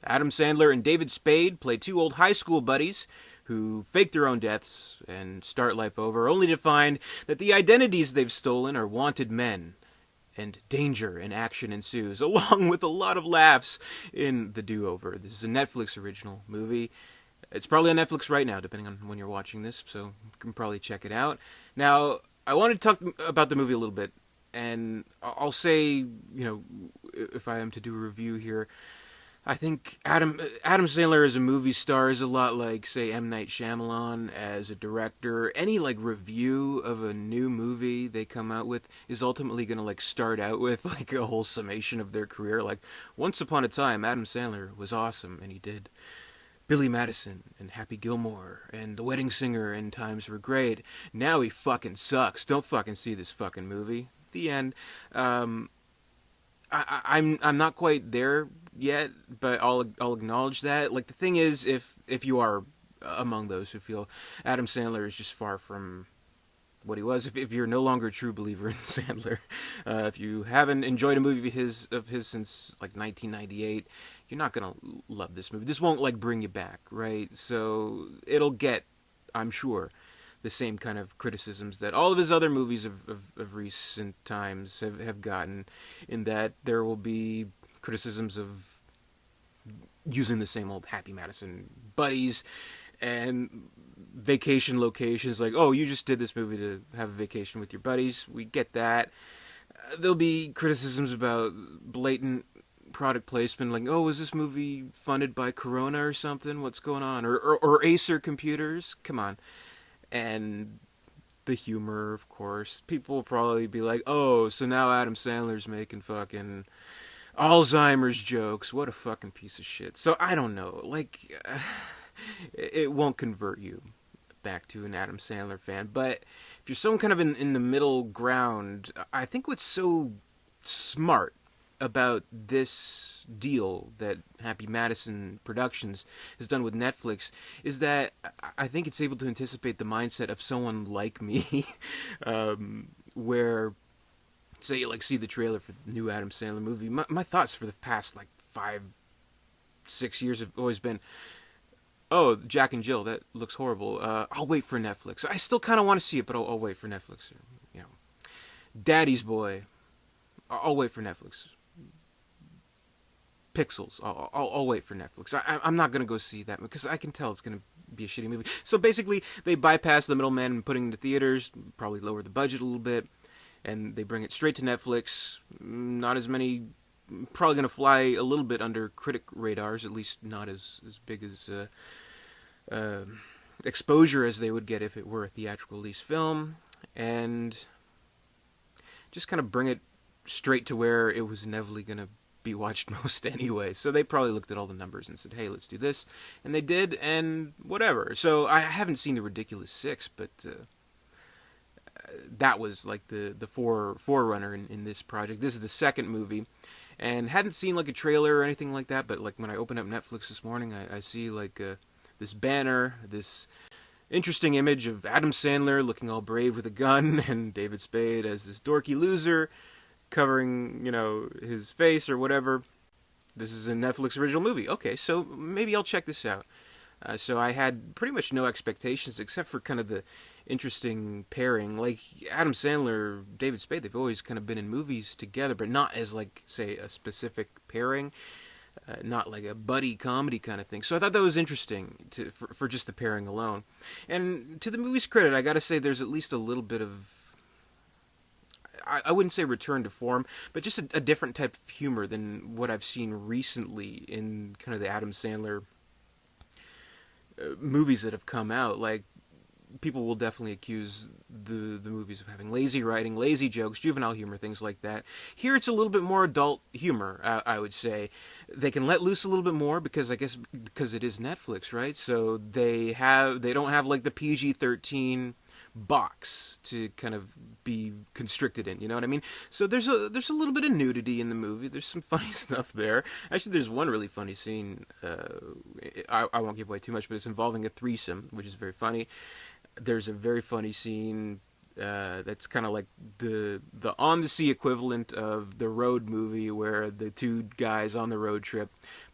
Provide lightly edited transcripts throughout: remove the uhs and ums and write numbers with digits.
Adam Sandler and David Spade play two old high school buddies who fake their own deaths and start life over, only to find that the identities they've stolen are wanted men. And danger and action ensues, along with a lot of laughs in the do-over. This is a Netflix original movie. It's probably on Netflix right now, depending on when you're watching this, so you can probably check it out. Now, I want to talk about the movie a little bit, and I'll say, if I am to do a review here, I think Adam Sandler as a movie star is a lot like, say, M. Night Shyamalan as a director. Any, review of a new movie they come out with is ultimately going to, start out with, a whole summation of their career. Once upon a time, Adam Sandler was awesome, and he did Billy Madison and Happy Gilmore and The Wedding Singer and Times Were Great. Now he fucking sucks. Don't fucking see this fucking movie. The end. I'm not quite there yet, but I'll acknowledge that. The thing is, if you are among those who feel Adam Sandler is just far from what he was, if you're no longer a true believer in Sandler, if you haven't enjoyed a movie of his since 1998, you're not gonna love this movie. This won't bring you back, right? So it'll get, I'm sure, the same kind of criticisms that all of his other movies of recent times have gotten, in that there will be criticisms of using the same old Happy Madison buddies and vacation locations, oh, you just did this movie to have a vacation with your buddies. We get that. There'll be criticisms about blatant product placement, oh, was this movie funded by Corona or something? What's going on? Or Acer computers? Come on. And the humor, of course. People will probably be like, oh, so now Adam Sandler's making fucking Alzheimer's jokes. What a fucking piece of shit. So I don't know. It won't convert you back to an Adam Sandler fan. But if you're someone kind of in the middle ground, I think what's so smart about this deal that Happy Madison Productions has done with Netflix is that I think it's able to anticipate the mindset of someone like me, where, say, you see the trailer for the new Adam Sandler movie. My thoughts for the past 5-6 years have always been, oh, Jack and Jill, that looks horrible. I'll wait for Netflix. I still kind of want to see it, but I'll wait for Netflix. Daddy's Boy, I'll wait for Netflix. Pixels, I'll wait for Netflix. I'm not going to go see that because I can tell it's going to be a shitty movie. So basically, they bypass the middleman and putting it into theaters, probably lower the budget a little bit, and they bring it straight to Netflix. Not as many, probably going to fly a little bit under critic radars, at least not as big as exposure as they would get if it were a theatrical release film, and just kind of bring it straight to where it was inevitably going to be watched most anyway. So they probably looked at all the numbers and said, hey, let's do this. And they did, and whatever. So I haven't seen The Ridiculous Six, but that was the forerunner in this project. This is the second movie. And hadn't seen a trailer or anything like that, but when I opened up Netflix this morning, I see this banner, this interesting image of Adam Sandler looking all brave with a gun, and David Spade as this dorky loser covering, his face or whatever. This is a Netflix original movie. Okay, so maybe I'll check this out. So I had pretty much no expectations except for kind of the interesting pairing. Adam Sandler, David Spade, they've always kind of been in movies together, but not as say a specific pairing. Not like a buddy comedy kind of thing. So I thought that was interesting for just the pairing alone. And to the movie's credit, I gotta say there's at least a little bit of, I wouldn't say return to form, but just a different type of humor than what I've seen recently in kind of the Adam Sandler movies that have come out. People will definitely accuse the movies of having lazy writing, lazy jokes, juvenile humor, things like that. Here it's a little bit more adult humor, I would say. They can let loose a little bit more because it is Netflix, right? So they don't have the PG-13 box to kind of be constricted in, you know what I mean? So there's a little bit of nudity in the movie. There's some funny stuff there. Actually, there's one really funny scene. I won't give away too much, but it's involving a threesome, which is very funny. There's a very funny scene that's kind of like the on the sea equivalent of the Road movie, where the two guys on the road trip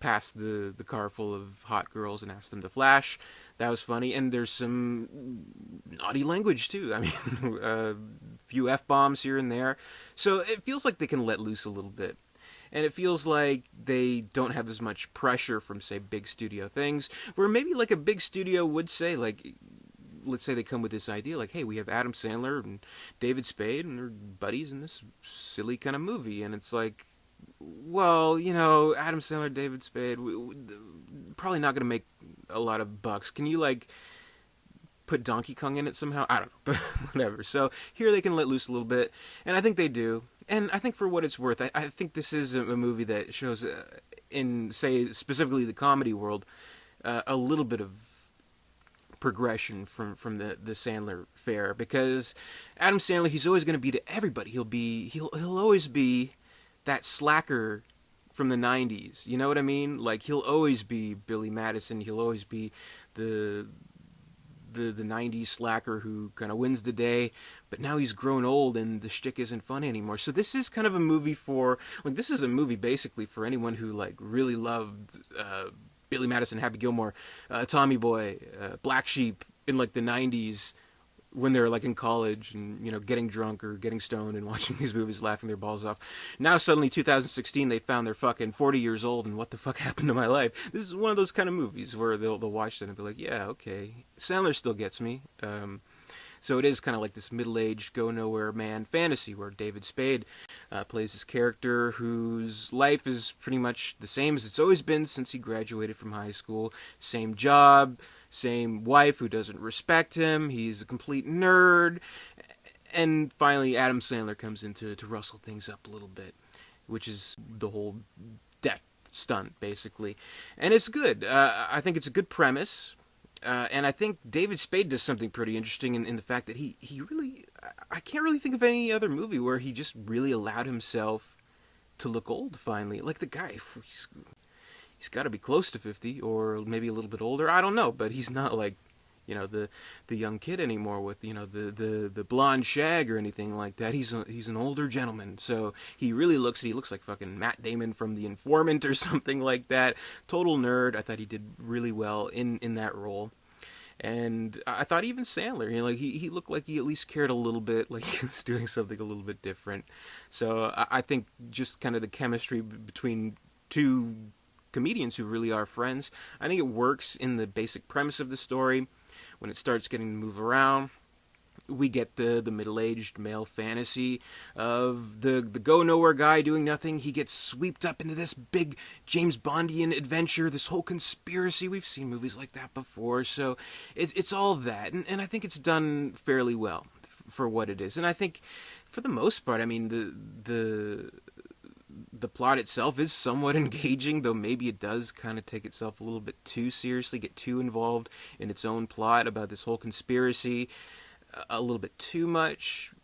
past the car full of hot girls and ask them to flash. That was funny, and there's some naughty language too. I mean, a few f-bombs here and there, so it feels like they can let loose a little bit. And it feels like they don't have as much pressure from, say, big studio things, where maybe like a big studio would say, like, let's say they come with this idea, like, hey, we have Adam Sandler and David Spade, and they're buddies in this silly kind of movie, and it's like, well, Adam Sandler, David Spade, probably not going to make a lot of bucks. Can you, like, put Donkey Kong in it somehow? I don't know, but whatever. So here they can let loose a little bit, and I think they do. And I think for what it's worth, I think this is a movie that shows, in, say, specifically the comedy world, a little bit of progression from the Sandler fare, because Adam Sandler, he's always going to be to everybody. He'll always be that slacker from the 90s. You know what I mean? Like, he'll always be Billy Madison. He'll always be the 90s slacker who kind of wins the day, but now he's grown old and the shtick isn't funny anymore. So this is kind of a movie for, like, this is a movie basically for anyone who, like, really loved Billy Madison, Happy Gilmore, Tommy Boy, Black Sheep in, like, the 90s, when they're, like, in college and, getting drunk or getting stoned and watching these movies, laughing their balls off. Now suddenly 2016 they found they're fucking 40 years old and what the fuck happened to my life? This is one of those kind of movies where they'll watch that and be like, yeah, okay, Sandler still gets me. So it is kind of like this middle-aged, go-nowhere man fantasy where David Spade plays this character whose life is pretty much the same as it's always been since he graduated from high school. Same job, same wife who doesn't respect him. He's a complete nerd. And finally, Adam Sandler comes in to rustle things up a little bit, which is the whole death stunt, basically. And it's good. I think it's a good premise. And I think David Spade does something pretty interesting in the fact that he really... I can't really think of any other movie where he just really allowed himself to look old, finally. Like, the guy, he's got to be close to 50, or maybe a little bit older. I don't know, but he's not like, the young kid anymore with, the blonde shag or anything like that. He's an older gentleman, so he looks like fucking Matt Damon from The Informant or something like that. Total nerd. I thought he did really well in that role. And I thought even Sandler, he looked like he at least cared a little bit, like he was doing something a little bit different. So I think just kind of the chemistry between two comedians who really are friends, I think it works in the basic premise of the story. When it starts getting to move around, we get the middle-aged male fantasy of the go-nowhere guy doing nothing. He gets swept up into this big James Bondian adventure, this whole conspiracy. We've seen movies like that before, so it's all that. And I think it's done fairly well for what it is. And I think, for the most part, I mean, the plot itself is somewhat engaging, though maybe it does kind of take itself a little bit too seriously, get too involved in its own plot about this whole conspiracy a little bit too much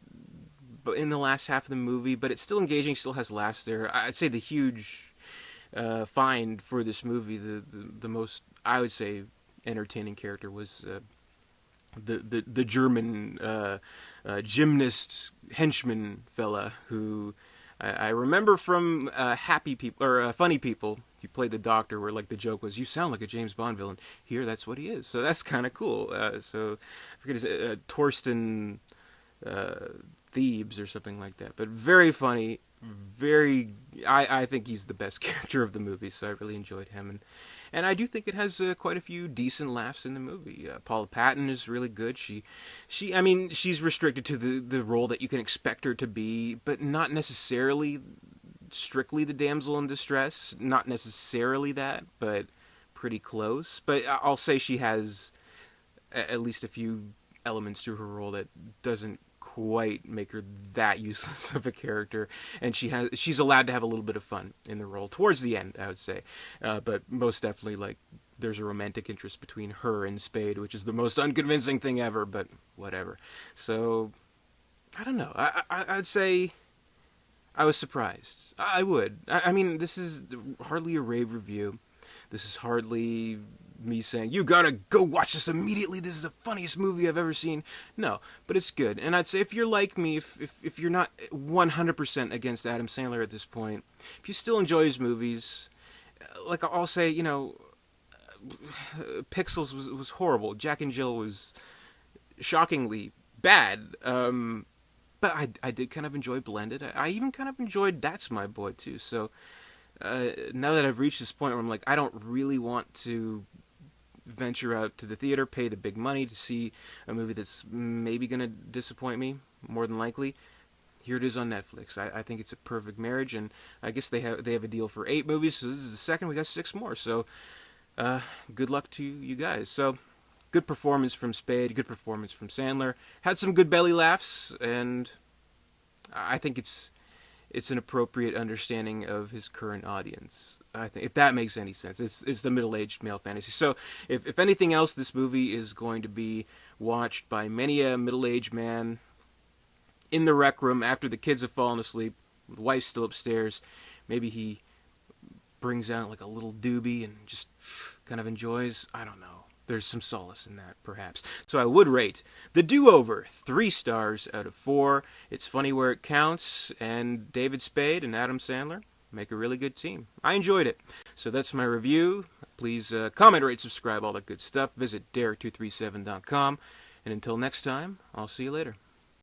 but in the last half of the movie, but it's still engaging, still has laughs there. I'd say the huge find for this movie, the most, I would say, entertaining character was the German gymnast henchman fella who I remember from Happy People or Funny People. He played the doctor, where like the joke was, "You sound like a James Bond villain." Here, that's what he is. So that's kind of cool. So I forget his Torsten Thebes or something like that. But very funny. Very, I think he's the best character of the movie. So I really enjoyed him, and I do think it has quite a few decent laughs in the movie. Paula Patton is really good. I mean, she's restricted to the role that you can expect her to be, but not necessarily strictly the damsel in distress. Not necessarily that, but pretty close. But I'll say she has at least a few elements to her role that doesn't quite make her that useless of a character, and she's allowed to have a little bit of fun in the role towards the end, I would say, but most definitely, like, there's a romantic interest between her and Spade, which is the most unconvincing thing ever, but whatever. So I don't know, I'd say I was surprised. I would. I mean, this is hardly a rave review. This is hardly me saying, you gotta go watch this immediately, this is the funniest movie I've ever seen. No, but it's good. And I'd say if you're like me, if you're not 100% against Adam Sandler at this point, if you still enjoy his movies, like I'll say, Pixels was horrible. Jack and Jill was shockingly bad. But I did kind of enjoy Blended. I even kind of enjoyed That's My Boy too. So now that I've reached this point where I'm like, I don't really want to venture out to the theater, pay the big money to see a movie that's maybe going to disappoint me, more than likely. Here it is on Netflix. I think it's a perfect marriage, and I guess they have a deal for 8 movies. So this is the second. We got 6 more. So good luck to you guys. So good performance from Spade. Good performance from Sandler. Had some good belly laughs, and I think it's an appropriate understanding of his current audience. I think, if that makes any sense. It's the middle-aged male fantasy. So if anything else, this movie is going to be watched by many a middle-aged man in the rec room after the kids have fallen asleep, the wife's still upstairs. Maybe he brings out like a little doobie and just kind of enjoys. I don't know. There's some solace in that, perhaps. So I would rate The Do-Over 3 stars out of 4. It's funny where it counts, and David Spade and Adam Sandler make a really good team. I enjoyed it. So that's my review. Please comment, rate, subscribe, all that good stuff. Visit Derek237.com. And until next time, I'll see you later.